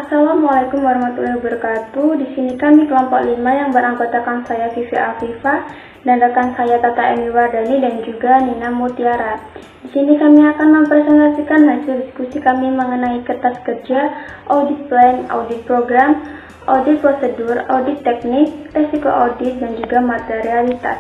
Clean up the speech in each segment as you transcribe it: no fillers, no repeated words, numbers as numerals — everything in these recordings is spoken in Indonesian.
Assalamualaikum warahmatullahi wabarakatuh. Di sini kami kelompok 5 yang beranggotakan saya Vivi Afifah dan rekan saya Tata Emi Wardani dan juga Nina Mutiara. Di sini kami akan mempresentasikan hasil diskusi kami mengenai kertas kerja, audit plan, audit program, audit prosedur, audit teknik, resiko audit, dan juga materialitas.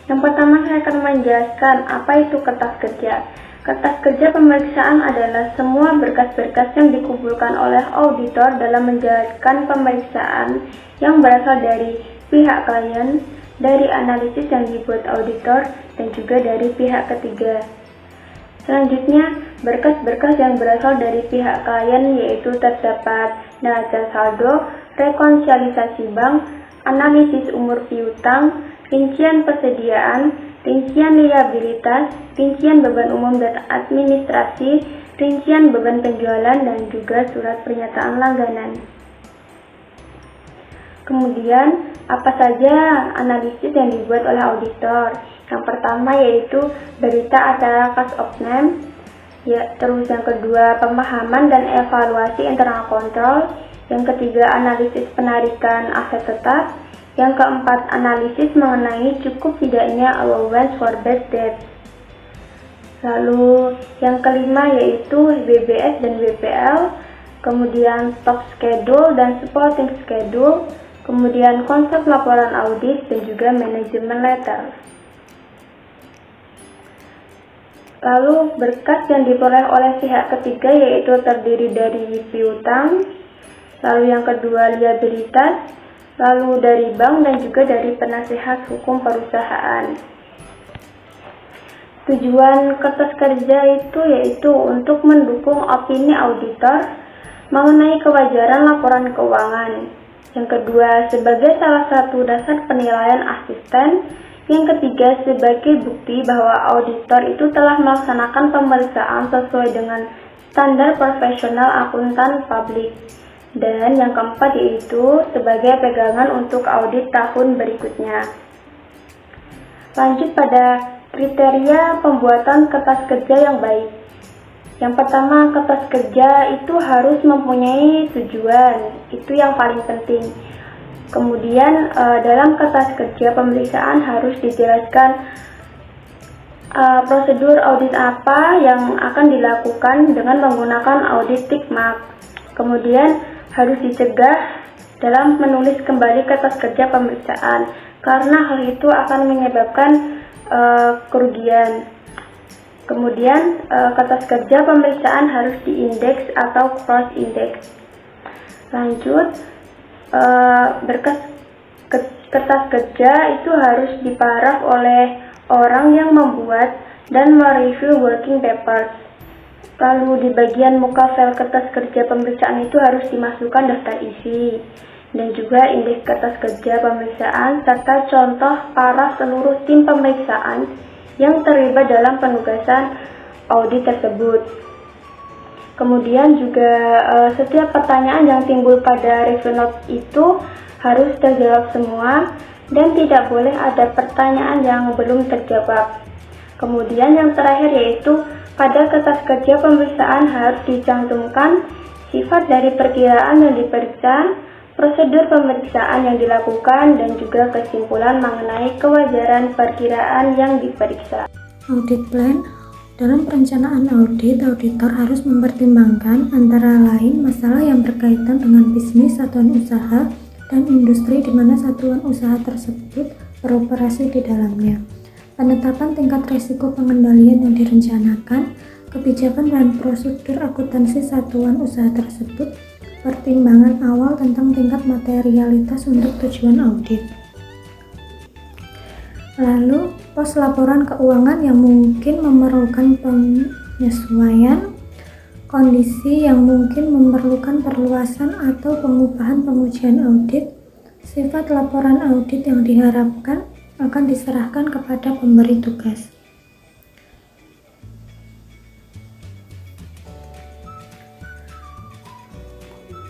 Yang pertama saya akan menjelaskan apa itu kertas kerja. Kertas kerja pemeriksaan adalah semua berkas-berkas yang dikumpulkan oleh auditor dalam menjalankan pemeriksaan yang berasal dari pihak klien, dari analisis yang dibuat auditor, dan juga dari pihak ketiga. Selanjutnya, berkas-berkas yang berasal dari pihak klien yaitu terdapat neraca saldo, rekonsilisasi bank, analisis umur piutang, rincian persediaan, rincian liabilitas, rincian beban umum dan administrasi, rincian beban penjualan, dan juga surat pernyataan langganan. Kemudian, apa saja analisis yang dibuat oleh auditor? Yang pertama yaitu berita acara cost of name, terus yang kedua pemahaman dan evaluasi internal control, yang ketiga analisis penarikan aset tetap, yang keempat, analisis mengenai cukup tidaknya allowance for bad debt. Lalu yang kelima yaitu BBS dan BPL, kemudian stock schedule dan supporting schedule, kemudian konsep laporan audit dan juga manajemen letter. Lalu berkas yang diperoleh oleh pihak ketiga yaitu terdiri dari piutang, lalu yang kedua liabilitas, lalu dari bank dan juga dari penasehat hukum perusahaan. Tujuan kertas kerja itu yaitu untuk mendukung opini auditor mengenai kewajaran laporan keuangan. Yang kedua, sebagai salah satu dasar penilaian asisten. Yang ketiga, sebagai bukti bahwa auditor itu telah melaksanakan pemeriksaan sesuai dengan standar profesional akuntan publik. Dan yang keempat yaitu sebagai pegangan untuk audit tahun berikutnya. Lanjut pada kriteria pembuatan kertas kerja yang baik. Yang pertama, kertas kerja itu harus mempunyai tujuan, itu yang paling penting. Kemudian dalam kertas kerja pemeriksaan harus dijelaskan prosedur audit apa yang akan dilakukan dengan menggunakan audit tick mark. Kemudian harus dicegah dalam menulis kembali kertas kerja pemeriksaan karena hal itu akan menyebabkan kerugian. Kemudian kertas kerja pemeriksaan harus diindeks atau cross index. Lanjut, berkas kertas kerja itu harus diparaf oleh orang yang membuat dan mereview working papers. Lalu di bagian muka file kertas kerja pemeriksaan itu harus dimasukkan daftar isi dan juga indeks kertas kerja pemeriksaan serta contoh paraf seluruh tim pemeriksaan yang terlibat dalam penugasan audit tersebut. Kemudian juga setiap pertanyaan yang timbul pada review note itu harus terjawab semua dan tidak boleh ada pertanyaan yang belum terjawab. Kemudian yang terakhir yaitu pada kertas kerja pemeriksaan harus dicantumkan sifat dari perkiraan yang diperiksa, prosedur pemeriksaan yang dilakukan, dan juga kesimpulan mengenai kewajaran perkiraan yang diperiksa. Audit plan. Dalam perencanaan audit, auditor harus mempertimbangkan antara lain masalah yang berkaitan dengan bisnis satuan usaha dan industri di mana satuan usaha tersebut beroperasi di dalamnya. Penetapan tingkat risiko pengendalian yang direncanakan, kebijakan dan prosedur akuntansi satuan usaha tersebut, pertimbangan awal tentang tingkat materialitas untuk tujuan audit. Lalu, pos laporan keuangan yang mungkin memerlukan penyesuaian, kondisi yang mungkin memerlukan perluasan atau pengubahan pengujian audit, sifat laporan audit yang diharapkan akan diserahkan kepada pemberi tugas.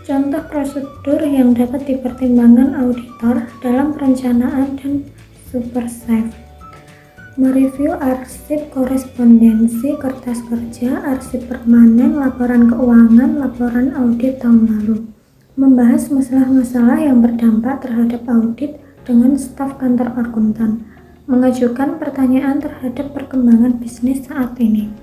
Contoh prosedur yang dapat dipertimbangkan auditor dalam perencanaan dan supersave. mereview arsip korespondensi, kertas kerja, arsip permanen, laporan keuangan, laporan audit tahun lalu, membahas masalah-masalah yang berdampak terhadap audit dengan staf kantor akuntan, mengajukan pertanyaan terhadap perkembangan bisnis saat ini.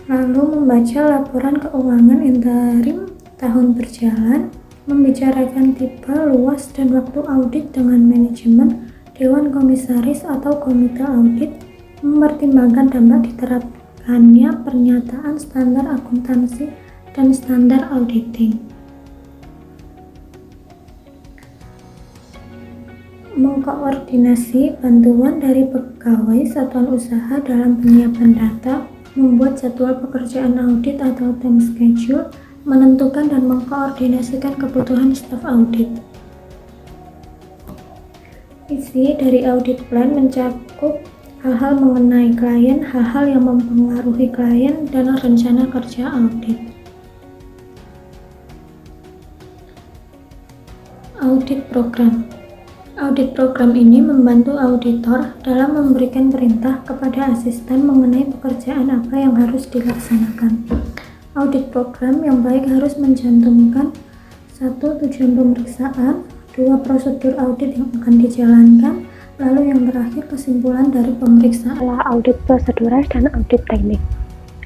Lalu membaca laporan keuangan interim tahun berjalan, membicarakan tipe, luas, dan waktu audit dengan manajemen, dewan komisaris atau komite audit, mempertimbangkan dampak diterapkannya pernyataan standar akuntansi dan standar auditing. Mengkoordinasi bantuan dari pegawai satuan usaha dalam penyiapan data, membuat jadwal pekerjaan audit atau time schedule, menentukan dan mengkoordinasikan kebutuhan staf audit. Isi dari audit plan mencakup hal-hal mengenai klien, hal-hal yang mempengaruhi klien, dan rencana kerja audit. Audit program. Audit program ini membantu auditor dalam memberikan perintah kepada asisten mengenai pekerjaan apa yang harus dilaksanakan. Audit program yang baik harus mencantumkan 1. Tujuan pemeriksaan, 2. Prosedur audit yang akan dijalankan, lalu yang terakhir kesimpulan dari pemeriksaan. Audit prosedural dan audit teknik.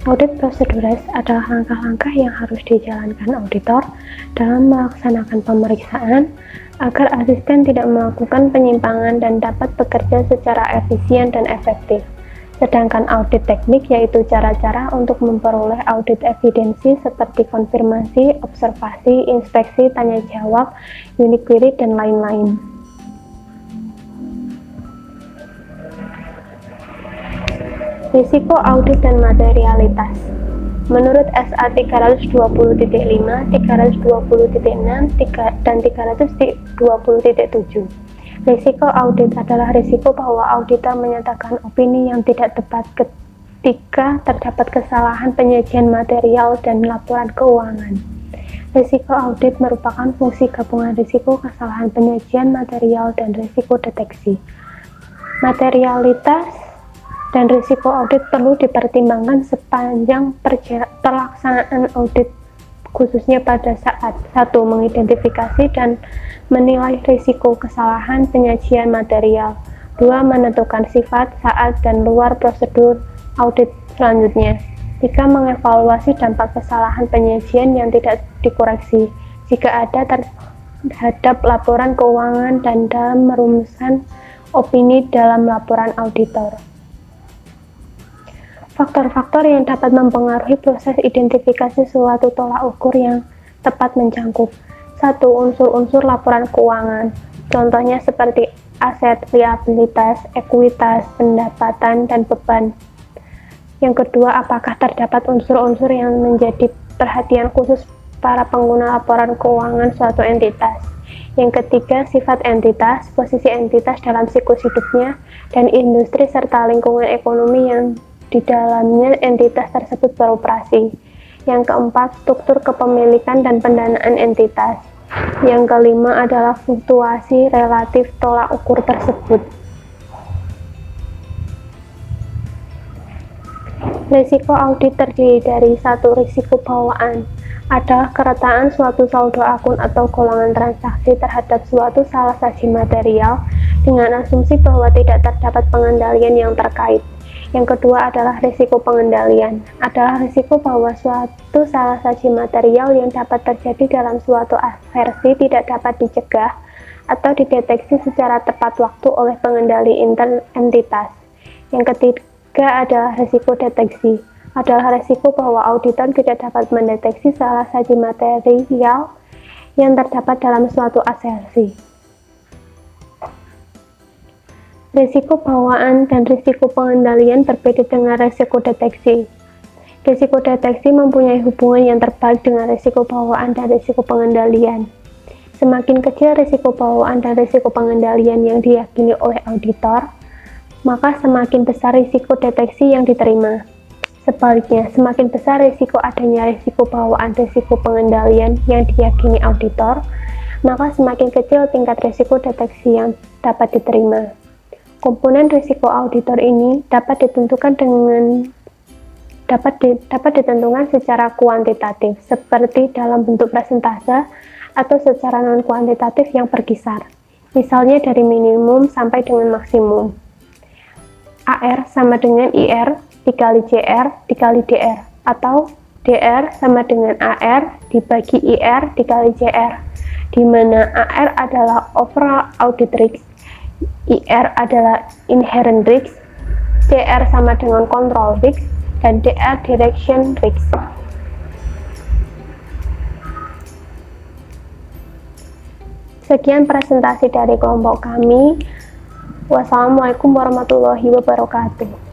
Audit prosedural adalah langkah-langkah yang harus dijalankan auditor dalam melaksanakan pemeriksaan agar asisten tidak melakukan penyimpangan dan dapat bekerja secara efisien dan efektif. Sedangkan audit teknik yaitu cara-cara untuk memperoleh audit evidensi seperti konfirmasi, observasi, inspeksi, tanya jawab, unique query, dan lain-lain. Risiko audit dan materialitas. Menurut SA 320.5, 320.6, dan 320.7, risiko audit adalah risiko bahwa auditor menyatakan opini yang tidak tepat ketika terdapat kesalahan penyajian material dan laporan keuangan. Risiko audit merupakan fungsi gabungan risiko kesalahan penyajian material dan risiko deteksi. Materialitas dan risiko audit perlu dipertimbangkan sepanjang pelaksanaan audit, khususnya pada saat 1. Mengidentifikasi dan menilai risiko kesalahan penyajian material, 2. Menentukan sifat, saat, dan luar prosedur audit selanjutnya, 3. Mengevaluasi dampak kesalahan penyajian yang tidak dikoreksi jika ada terhadap laporan keuangan dan dalam merumuskan opini dalam laporan auditor. Faktor-faktor yang dapat mempengaruhi proses identifikasi suatu tolak ukur yang tepat mencangkup 1. Unsur-unsur laporan keuangan, contohnya seperti aset, liabilitas, ekuitas, pendapatan, dan beban. Yang kedua, apakah terdapat unsur-unsur yang menjadi perhatian khusus para pengguna laporan keuangan suatu entitas. Yang ketiga, sifat entitas, posisi entitas dalam siklus hidupnya, dan industri serta lingkungan ekonomi yang di dalamnya entitas tersebut beroperasi. Yang keempat, struktur kepemilikan dan pendanaan entitas. Yang kelima adalah fluktuasi relatif tolak ukur tersebut. Risiko audit terdiri dari 1. Risiko bawaan, adalah keretaan suatu saldo akun atau golongan transaksi terhadap suatu salah saji material dengan asumsi bahwa tidak terdapat pengendalian yang terkait. Yang kedua adalah risiko pengendalian, adalah risiko bahwa suatu salah saji material yang dapat terjadi dalam suatu asersi tidak dapat dicegah atau dideteksi secara tepat waktu oleh pengendali entitas. Yang ketiga adalah risiko deteksi, adalah risiko bahwa auditor tidak dapat mendeteksi salah saji material yang terdapat dalam suatu asersi. Risiko bawaan dan risiko pengendalian berbeda dengan risiko deteksi. Risiko deteksi mempunyai hubungan yang terbalik dengan risiko bawaan dan risiko pengendalian. Semakin kecil risiko bawaan dan risiko pengendalian yang diyakini oleh auditor, maka semakin besar risiko deteksi yang diterima. Sebaliknya, semakin besar risiko adanya risiko bawaan dan risiko pengendalian yang diyakini auditor, maka semakin kecil tingkat risiko deteksi yang dapat diterima. Komponen risiko auditor ini dapat ditentukan secara kuantitatif, seperti dalam bentuk persentase atau secara non-kuantitatif yang berkisar, misalnya dari minimum sampai dengan maksimum. AR sama dengan IR dikali JR dikali DR, atau DR sama dengan AR dibagi IR dikali JR, di mana AR adalah overall audit risk, IR adalah inherent risk, JR sama dengan control risk, dan DR direction risk. Sekian presentasi dari kelompok kami. Wassalamualaikum warahmatullahi wabarakatuh.